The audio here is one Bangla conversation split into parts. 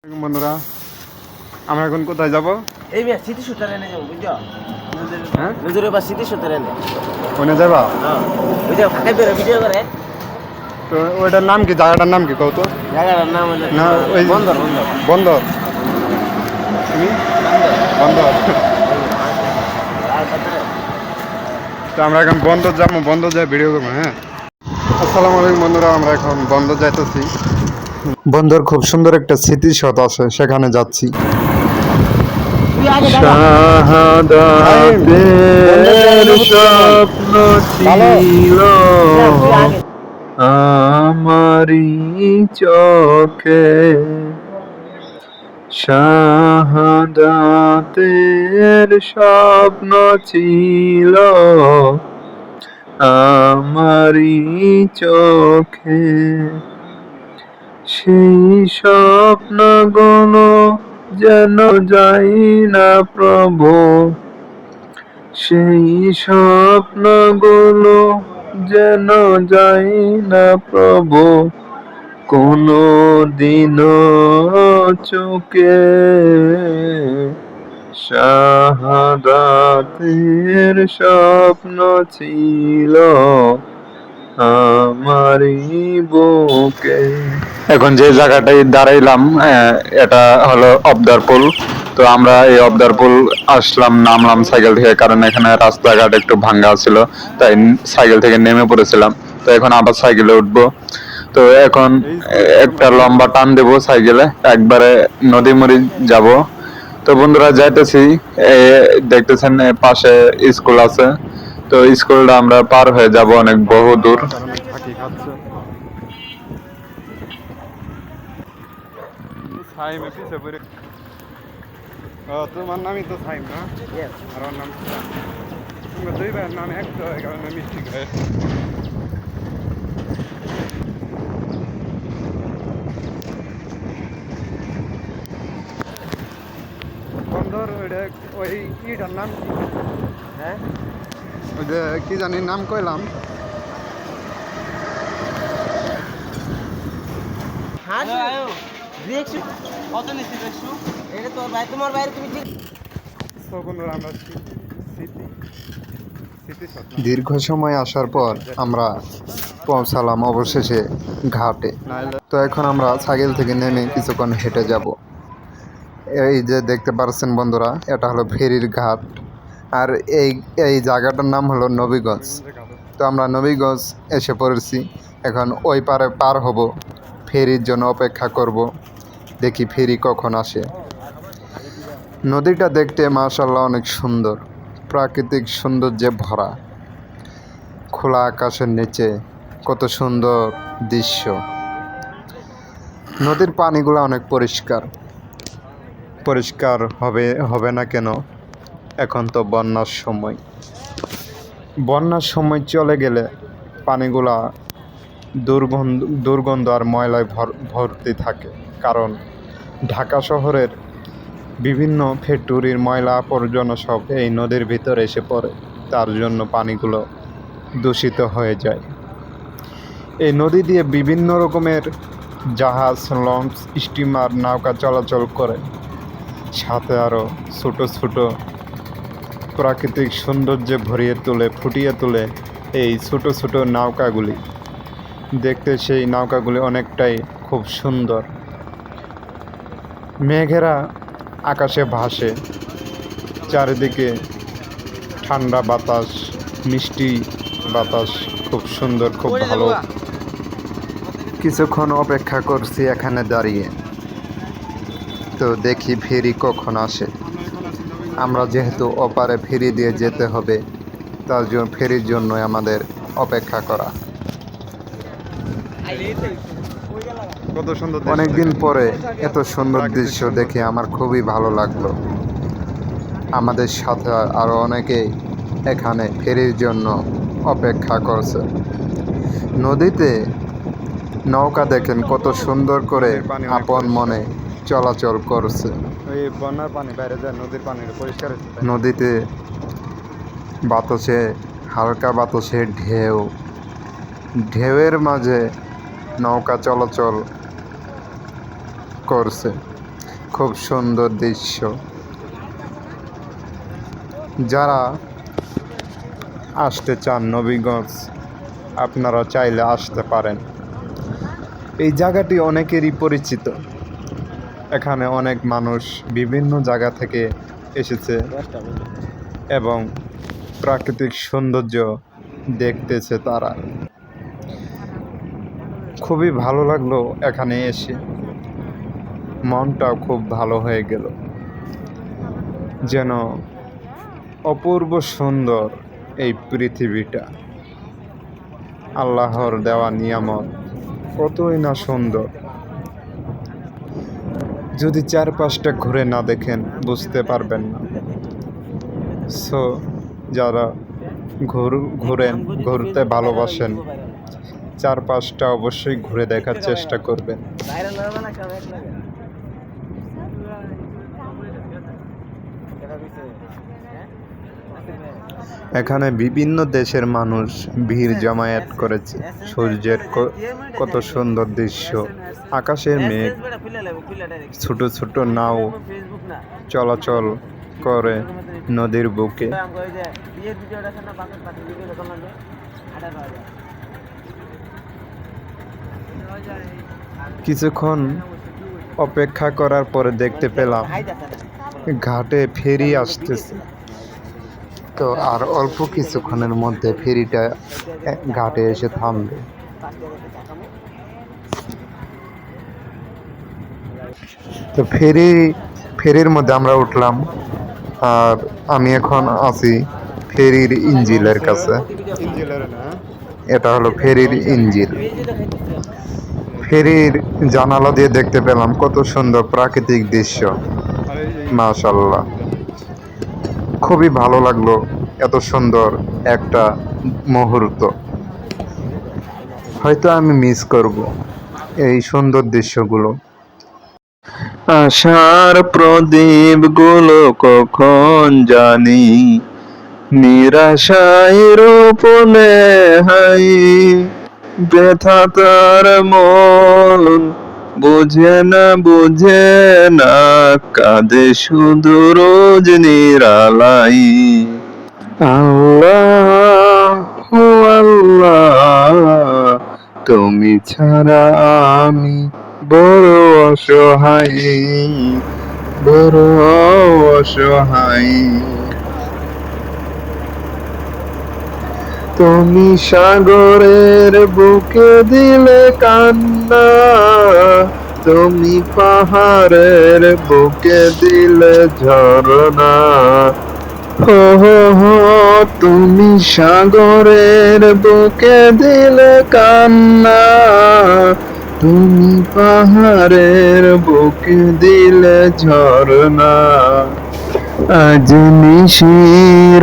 বন্ধুরা, আমরা এখন কোথায় যাব? এই মেয়ে স্মৃতিসৌধের এনে যাবো বুঝছো? হ্যাঁ, নজরে বা স্মৃতিসৌধের এনে। ওখানে যাবা? হ্যাঁ, ওই যে ফাঁকা বেরো ভিডিও করে। তো ওইটার নাম কি, জায়গাটার নাম কি কও তো? জায়গাটার নাম হলো না, ওই বন্দর বন্দর বন্দর। তুমি বন্দর। তো আমরা এখন বন্দর যাবো, বন্দর যাই ভিডিও করবো। হ্যাঁ, আসসালামু আলাইকুম বন্ধুরা, আমরা এখন বন্দর যাইতেছি। বন্দর খুব সুন্দর একটা স্মৃতিসৌধ আছে, সেখানে যাচ্ছি। শাহাদাতের স্বপ্ন ছিল আমারি চোখে, শাহাদাতের স্বপ্ন ছিল আমারি চোখে, সেই স্বপ্নগুলো যেন যাই না প্রভু, সেই স্বপ্নগুলো যেন যাই না প্রভু, কোনো দিনও চোখে, শাহাদাতের স্বপ্ন ছিল আমারই বুকে। এখন যে জায়গাটায় দাঁড়াইলাম, এটা হলো অবদারপুল। তো আমরা এই অবদারপুল আসলাম, নামলাম সাইকেল থেকে, কারণ এখানে রাস্তাঘাট একটু ভাঙ্গা ছিল, তাই সাইকেল থেকে নেমে পড়েছিলাম। তো এখন আবার সাইকেলে উঠবো। তো এখন একটা লম্বা টান দেবো সাইকেলে, একবারে নদী মরি যাব। তো বন্ধুরা যাইতেছি, দেখতেছেন পাশে স্কুল আছে। তো স্কুলটা আমরা পার হয়ে যাব অনেক বহু দূর। তোমার নামই তো সাইম না? আর ওর নাম দুই ভাইয়ের নাম এক, তো এই কারণে মিষ্টি খায়। বন্দর ওইটা, ওই ইটার নাম কি? হ্যাঁ, ওই যে কি জানি নাম কইলাম। কত নিচ্ছি দেখছো? এটা তোর ভাই, তোমার ভাই তুমি ঠিক। দীর্ঘ সময় আসার পর আমরা পৌঁছালাম অবশেষে ঘাটে। তো এখন আমরা সাইকেল থেকে নেমে কিছুক্ষণ হেঁটে যাব। এই যে দেখতে পাচ্ছেন বন্ধুরা, এটা হলো ফেরির ঘাট। আর এই এই জায়গাটার নাম হলো নবীগঞ্জ। তো আমরা নবীগঞ্জ এসে পড়েছি। এখন ওই পারে পার হব, ফেরির জন্য অপেক্ষা করব, দেখি ফেরি কখন আসে। নদীটা দেখতে মাশাআল্লাহ অনেক সুন্দর, প্রাকৃতিক সৌন্দর্যে ভরা। খোলা আকাশের নিচে কত সুন্দর দৃশ্য। নদীর পানিগুলো অনেক পরিষ্কার। পরিষ্কার হবে হবে না কেন, এখন তো বন্যার সময়। বন্যার সময় চলে গেলে পানিগুলা দুর্গন্ধ আর ময়লায় ভর্তি থাকে, কারণ ঢাকা শহরের বিভিন্ন ফ্যাক্টরির ময়লা আবর্জনা সব এই নদীর ভিতরে এসে পড়ে, তার জন্য পানিগুলো দূষিত হয়ে যায়। এই নদী দিয়ে বিভিন্ন রকমের জাহাজ, লঞ্চ, স্টিমার, নৌকা চলাচল করে। সাথে আরও ছোটো ছোটো প্রাকৃতিক সৌন্দর্যে ফুটিয়ে তোলে এই ছোটো ছোটো নৌকাগুলি। দেখতে সেই নৌকাগুলি অনেকটাই খুব সুন্দর। মেঘেরা আকাশে ভাসে, চারিদিকে ঠান্ডা বাতাস, মিষ্টি বাতাস, খুব সুন্দর, খুব ভালো। কিছুক্ষণ অপেক্ষা করছি এখানে দাঁড়িয়ে, তো দেখি ফেরি কখন আসে। আমরা যেহেতু ওপারে ফেরি দিয়ে যেতে হবে, তার জন্য ফেরির জন্য আমাদের অপেক্ষা করা। কত সুন্দর, অনেকদিন পরে এত সুন্দর দৃশ্য দেখে আমার খুবই ভালো লাগলো। আমাদের সাথে আরও অনেকেই এখানে ফেরির জন্য অপেক্ষা করছে। নদীতে নৌকা দেখেন কত সুন্দর করে আপন মনে চলাচল করছে। বন্যার পানি বাইরে যায়, নদীর পানি পরিষ্কার। নদীতে বাতাসে, হালকা বাতাসে ঢেউয়ের মাঝে নৌকা চলাচল করছে। খুব সুন্দর দৃশ্য। যারা আসতে চান নবীগঞ্জ, আপনারা চাইলে আসতে পারেন। এই জায়গাটি অনেকেরই পরিচিত। এখানে অনেক মানুষ বিভিন্ন জায়গা থেকে এসেছে এবং প্রাকৃতিক সৌন্দর্য দেখতেছে তারা। খুবই ভালো লাগলো এখানে এসে, মনটাও খুব ভালো হয়ে গেল। যেন অপূর্ব সুন্দর এই পৃথিবীটা, আল্লাহর দেওয়া নিয়ামত কতই না সুন্দর। যদি চারপাশটা ঘুরে না দেখেন বুঝতে পারবেন না। সো যারা ঘুরতে ভালোবাসেন, চারপাশটা অবশ্যই ঘুরে দেখার চেষ্টা করবেন। এখানে বিভিন্ন দেশের মানুষ ভিড় জমায়েত করেছে। সূর্যের কত সুন্দর দৃশ্য, আকাশের মেঘ, ছোট ছোট নাও চলাচল করে নদীর বুকে। কিছুক্ষণ অপেক্ষা করার পরে দেখতে পেলাম ঘাটে ফেরি আসতেছে। তো আর অল্প কিছুক্ষণের মধ্যে ফেরিটা ঘাটে এসে থামবে। তো ফেরির মধ্যে আমরা উঠলাম, আর আমি এখন আছি ফেরির ইঞ্জিলের কাছে। এটা হলো ফেরির ইঞ্জিল। ফেরির জানালা দিয়ে দেখতে পেলাম কত সুন্দর প্রাকৃতিক দৃশ্য। মাশাআল্লাহ, খুবই ভালো লাগলো এত সুন্দর একটা মুহূর্ত। হয়তো আমি মিস করব এই সুন্দর দৃশ্যগুলো। আশার প্রদীপ গুলো কখন জানি নিরাশায় রূপনে হাই, ব্যথা তার মন বুঝে না কাঁদে শুধু রোজ নিরালাই। আল্লাহ ও আল্লাহ, তুমি ছাড়া আমি বড় অসহায়, বড় অসহায়। তুমি সাগরের বুকে দিলে কান্না, তুমি পাহাড়ের বুকে দিলে ঝরনা। হো হো হো, তুমি সাগরের বুকে দিলে কান্না, তুমি পাহাড়ের বুকে দিলে ঝরনা। আজ নিশি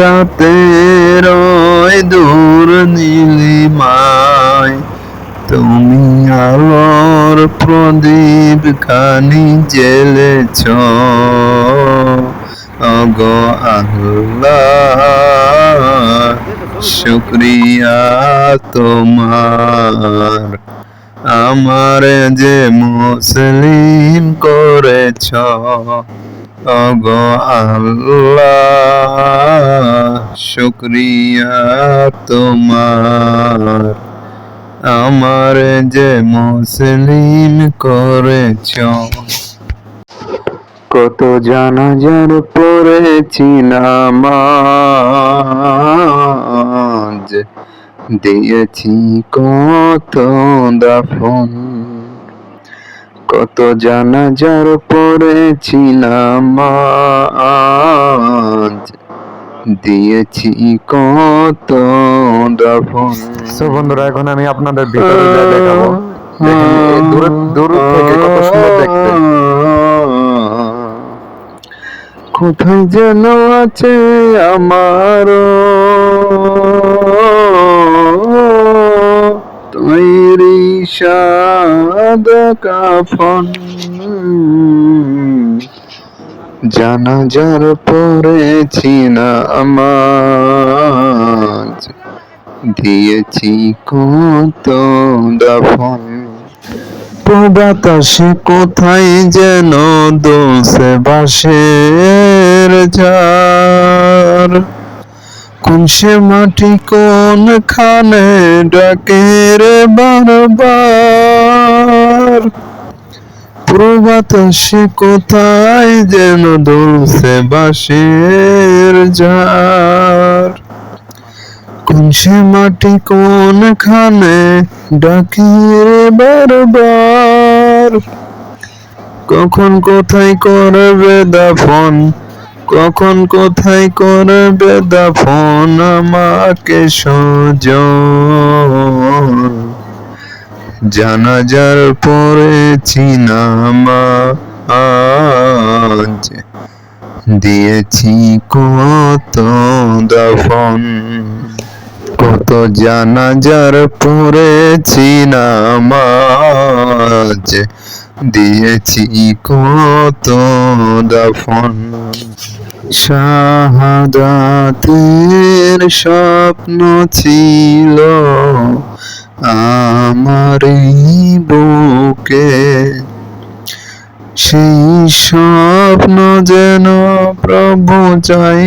রাতের দূর নীলিমায় তুমি আলোর প্রদীপ খানি জ্বেলেছ। ওগো আল্লাহ, শুকরিয়া তোমার, আমার যে মুসলিম করেছ। ওগো আল্লাহ, শুকরিয়া তোমার, আমার যে মুসলিম করেছ। কত জানাজার পড়েছি নামাজ, দিয়েছি কত দাফন। কত জানাজার পড়েছি নামাজ, দিয়েছি কত দাফন। সো বন্ধুরা, এখন আমি আপনাদের ভিতরে যা দেখাবো, দেখেন দূর থেকে কত সুন্দর দেখতে। কোথায় যেন আছে আমার তৈরি সাদা কাফন, জানাজার পড়েছি নামাজ, দিয়েছি কত দাফন। বাতাসে কোথায় যেন দোলছে বাঁশের ঝাড়, কোন সে মাটি কোন খানে ডাকে রে বারবার। বাতাসে কোথায় যেন দোলছে বাঁশের ঝাড়, কোন সে মাটি কোন খানে ডাকে রে বারবার। কখন কোথায় করবে দাফন, কখন কোথায় করবে দাফন আমাকে সজন। জানাজার পড়েছি নামাজ, দিয়েছি কত দাফন, কত জানাজার পড়েছি নামাজ, দিয়েছি কত দাফন। শাহাদাতের স্বপ্ন ছিল আমার এই বুকে, সেই স্বপ্ন যেন প্রভু চাই